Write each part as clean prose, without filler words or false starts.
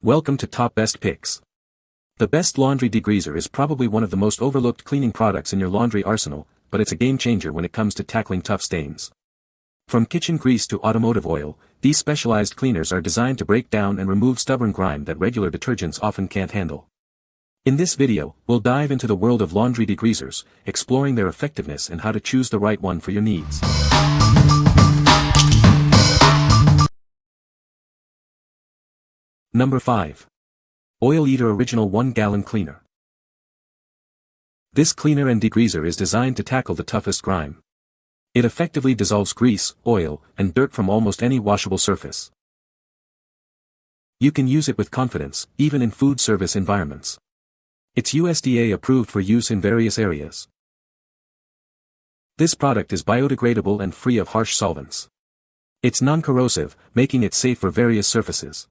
Welcome to Top Best Picks. The best laundry degreaser is probably one of the most overlooked cleaning products in your laundry arsenal, but it's a game changer when it comes to tackling tough stains. From kitchen grease to automotive oil, these specialized cleaners are designed to break down and remove stubborn grime that regular detergents often can't handle. In this video, we'll dive into the world of laundry degreasers, exploring their effectiveness and how to choose the right one for your needs. Number 5. Oil Eater Original 1 Gallon Cleaner. This cleaner and degreaser is designed to tackle the toughest grime. It effectively dissolves grease, oil, and dirt from almost any washable surface. You can use it with confidence, even in food service environments. It's USDA approved for use in various areas. This product is biodegradable and free of harsh solvents. It's non-corrosive, making it safe for various surfaces.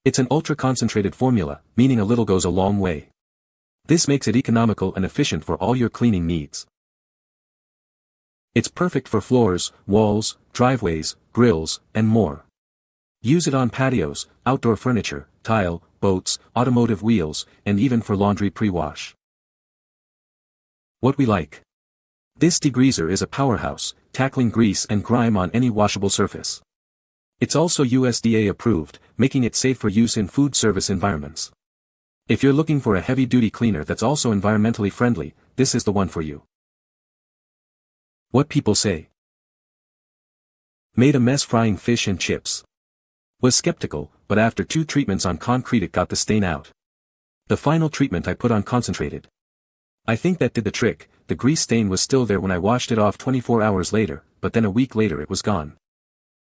It's an ultra-concentrated formula, meaning a little goes a long way. This makes it economical and efficient for all your cleaning needs. It's perfect for floors, walls, driveways, grills, and more. Use it on patios, outdoor furniture, tile, boats, automotive wheels, and even for laundry pre-wash. What we like. This degreaser is a powerhouse, tackling grease and grime on any washable surface. It's also USDA approved, making it safe for use in food service environments. If you're looking for a heavy-duty cleaner that's also environmentally friendly, this is the one for you. What people say. Made a mess frying fish and chips. Was skeptical, but after 2 treatments on concrete it got the stain out. The final treatment I put on concentrated. I think that did the trick. The grease stain was still there when I washed it off 24 hours later, but then a week later it was gone.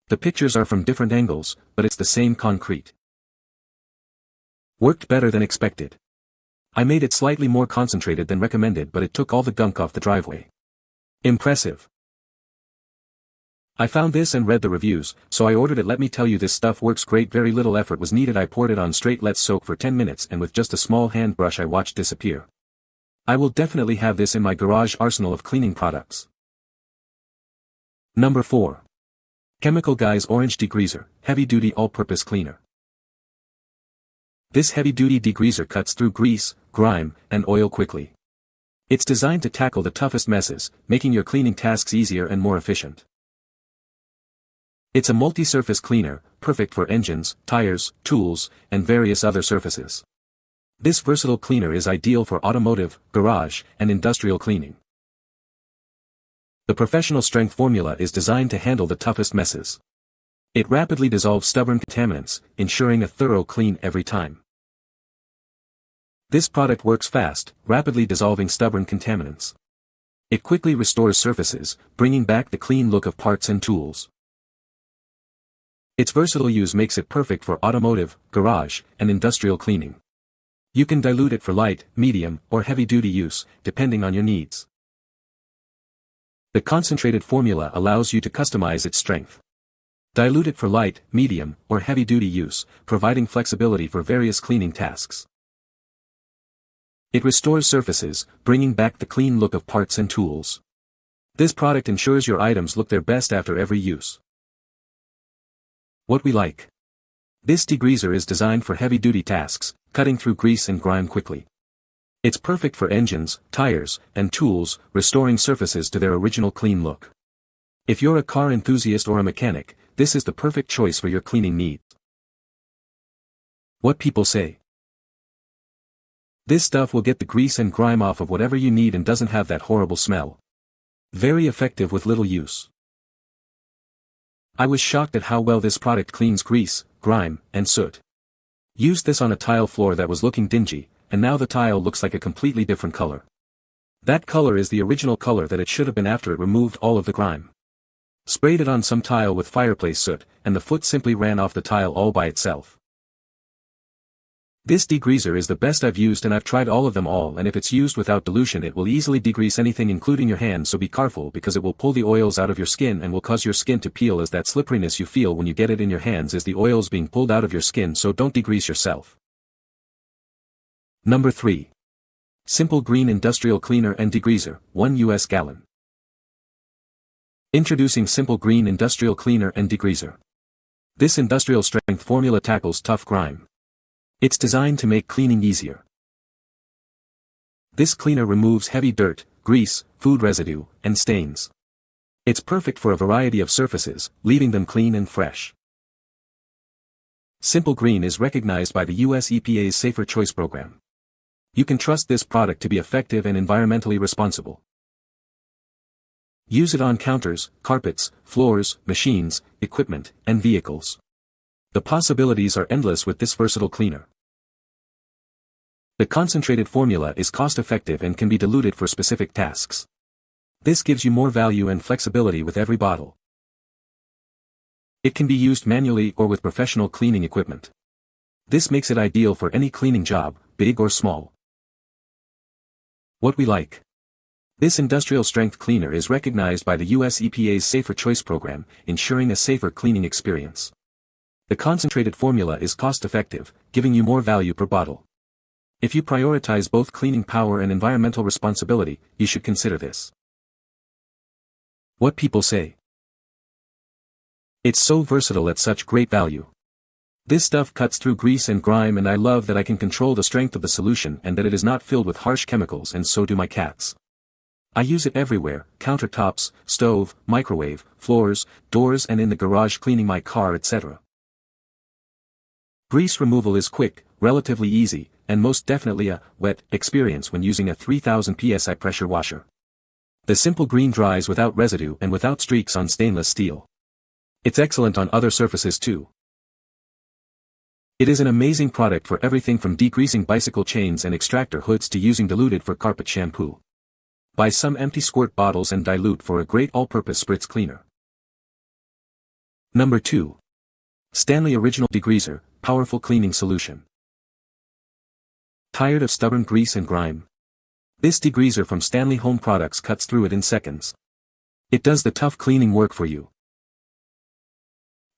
The pictures are from different angles, but it's the same concrete. Worked better than expected. I made it slightly more concentrated than recommended, but it took all the gunk off the driveway. Impressive. I found this and read the reviews, so I ordered it. Let me tell you, this stuff works great. Very little effort was needed. I poured it on straight, let soak for 10 minutes, and with just a small hand brush I watched disappear. I will definitely have this in my garage arsenal of cleaning products. Number 4. Chemical Guys Orange Degreaser, Heavy-Duty All-Purpose Cleaner. This heavy-duty degreaser cuts through grease, grime, and oil quickly. It's designed to tackle the toughest messes, making your cleaning tasks easier and more efficient. It's a multi-surface cleaner, perfect for engines, tires, tools, and various other surfaces. This versatile cleaner is ideal for automotive, garage, and industrial cleaning. The professional strength formula is designed to handle the toughest messes. It rapidly dissolves stubborn contaminants, ensuring a thorough clean every time. This product works fast, rapidly dissolving stubborn contaminants. It quickly restores surfaces, bringing back the clean look of parts and tools. Its versatile use makes it perfect for automotive, garage, and industrial cleaning. You can dilute it for light, medium, or heavy-duty use, depending on your needs. The concentrated formula allows you to customize its strength. Dilute it for light, medium, or heavy-duty use, providing flexibility for various cleaning tasks. It restores surfaces, bringing back the clean look of parts and tools. This product ensures your items look their best after every use. What we like. This degreaser is designed for heavy-duty tasks, cutting through grease and grime quickly. It's perfect for engines, tires, and tools, restoring surfaces to their original clean look. If you're a car enthusiast or a mechanic, this is the perfect choice for your cleaning needs. What people say. This stuff will get the grease and grime off of whatever you need and doesn't have that horrible smell. Very effective with little use. I was shocked at how well this product cleans grease, grime, and soot. Used this on a tile floor that was looking dingy, and now the tile looks like a completely different color. That color is the original color that it should have been after it removed all of the grime. Sprayed it on some tile with fireplace soot, and the foot simply ran off the tile all by itself. This degreaser is the best I've used, and I've tried all of them all, and if it's used without dilution it will easily degrease anything including your hands, so be careful because it will pull the oils out of your skin and will cause your skin to peel, as that slipperiness you feel when you get it in your hands is the oils being pulled out of your skin, so don't degrease yourself. Number 3. Simple Green Industrial Cleaner and Degreaser, 1 US gallon. Introducing Simple Green Industrial Cleaner and Degreaser. This industrial-strength formula tackles tough grime. It's designed to make cleaning easier. This cleaner removes heavy dirt, grease, food residue, and stains. It's perfect for a variety of surfaces, leaving them clean and fresh. Simple Green is recognized by the US EPA's Safer Choice program. You can trust this product to be effective and environmentally responsible. Use it on counters, carpets, floors, machines, equipment, and vehicles. The possibilities are endless with this versatile cleaner. The concentrated formula is cost-effective and can be diluted for specific tasks. This gives you more value and flexibility with every bottle. It can be used manually or with professional cleaning equipment. This makes it ideal for any cleaning job, big or small. What we like. This industrial-strength cleaner is recognized by the US EPA's Safer Choice program, ensuring a safer cleaning experience. The concentrated formula is cost-effective, giving you more value per bottle. If you prioritize both cleaning power and environmental responsibility, you should consider this. What people say. It's so versatile at such great value. This stuff cuts through grease and grime, and I love that I can control the strength of the solution and that it is not filled with harsh chemicals, and so do my cats. I use it everywhere: countertops, stove, microwave, floors, doors, and in the garage cleaning my car, etc. Grease removal is quick, relatively easy, and most definitely a wet experience when using a 3000 psi pressure washer. The Simple Green dries without residue and without streaks on stainless steel. It's excellent on other surfaces too. It is an amazing product for everything from degreasing bicycle chains and extractor hoods to using diluted for carpet shampoo. Buy some empty squirt bottles and dilute for a great all-purpose spritz cleaner. Number 2. STANLEY Original Degreaser, Powerful Cleaning Solution. Tired of stubborn grease and grime? This degreaser from STANLEY Home Products cuts through it in seconds. It does the tough cleaning work for you.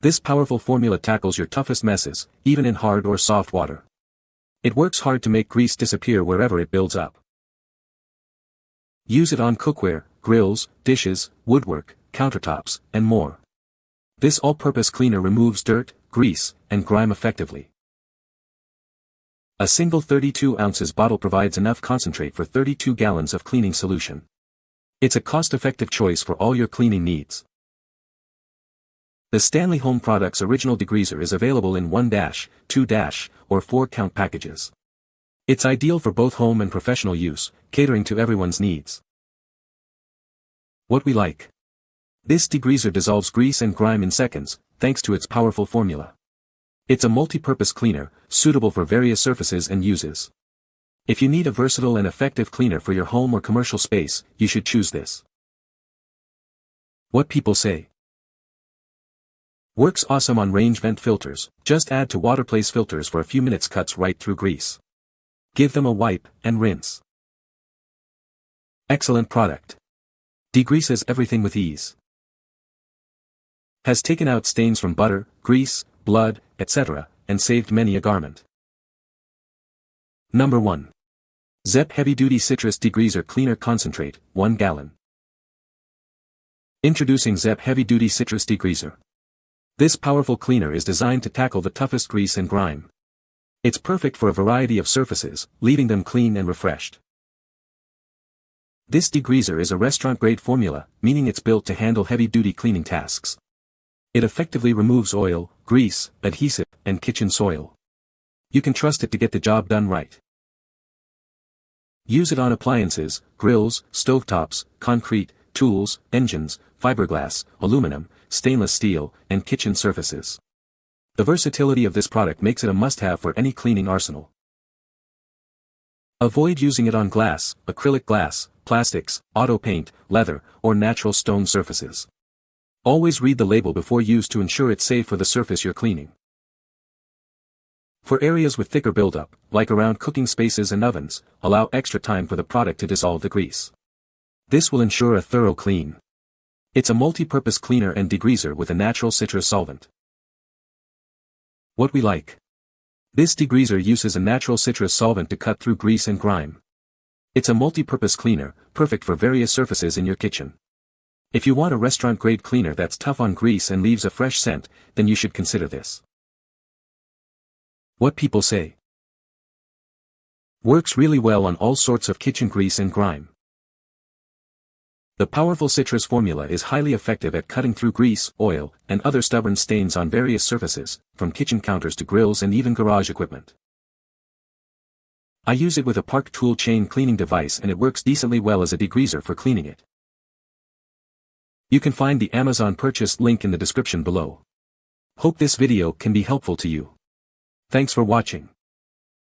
This powerful formula tackles your toughest messes, even in hard or soft water. It works hard to make grease disappear wherever it builds up. Use it on cookware, grills, dishes, woodwork, countertops, and more. This all-purpose cleaner removes dirt, grease, and grime effectively. A single 32 ounces bottle provides enough concentrate for 32 gallons of cleaning solution. It's a cost-effective choice for all your cleaning needs. The STANLEY Home Products Original Degreaser is available in 1-, 2-, or 4-count packages. It's ideal for both home and professional use, catering to everyone's needs. What we like. This degreaser dissolves grease and grime in seconds, thanks to its powerful formula. It's a multi-purpose cleaner, suitable for various surfaces and uses. If you need a versatile and effective cleaner for your home or commercial space, you should choose this. What people say. Works awesome on range vent filters. Just add to waterplace filters for a few minutes, cuts right through grease. Give them a wipe, and rinse. Excellent product. Degreases everything with ease. Has taken out stains from butter, grease, blood, etc., and saved many a garment. Number 1. ZEP Heavy Duty Citrus Degreaser Cleaner Concentrate, 1 gallon. Introducing ZEP Heavy Duty Citrus Degreaser. This powerful cleaner is designed to tackle the toughest grease and grime. It's perfect for a variety of surfaces, leaving them clean and refreshed. This degreaser is a restaurant-grade formula, meaning it's built to handle heavy-duty cleaning tasks. It effectively removes oil, grease, adhesive, and kitchen soil. You can trust it to get the job done right. Use it on appliances, grills, stovetops, concrete, tools, engines, fiberglass, aluminum, stainless steel, and kitchen surfaces. The versatility of this product makes it a must-have for any cleaning arsenal. Avoid using it on glass, acrylic glass, plastics, auto paint, leather, or natural stone surfaces. Always read the label before use to ensure it's safe for the surface you're cleaning. For areas with thicker buildup, like around cooking spaces and ovens, allow extra time for the product to dissolve the grease. This will ensure a thorough clean. It's a multi-purpose cleaner and degreaser with a natural citrus solvent. What we like. This degreaser uses a natural citrus solvent to cut through grease and grime. It's a multi-purpose cleaner, perfect for various surfaces in your kitchen. If you want a restaurant-grade cleaner that's tough on grease and leaves a fresh scent, then you should consider this. What people say. Works really well on all sorts of kitchen grease and grime. The powerful citrus formula is highly effective at cutting through grease, oil, and other stubborn stains on various surfaces, from kitchen counters to grills and even garage equipment. I use it with a Park tool chain cleaning device and it works decently well as a degreaser for cleaning it. You can find the Amazon purchase link in the description below. Hope this video can be helpful to you. Thanks for watching.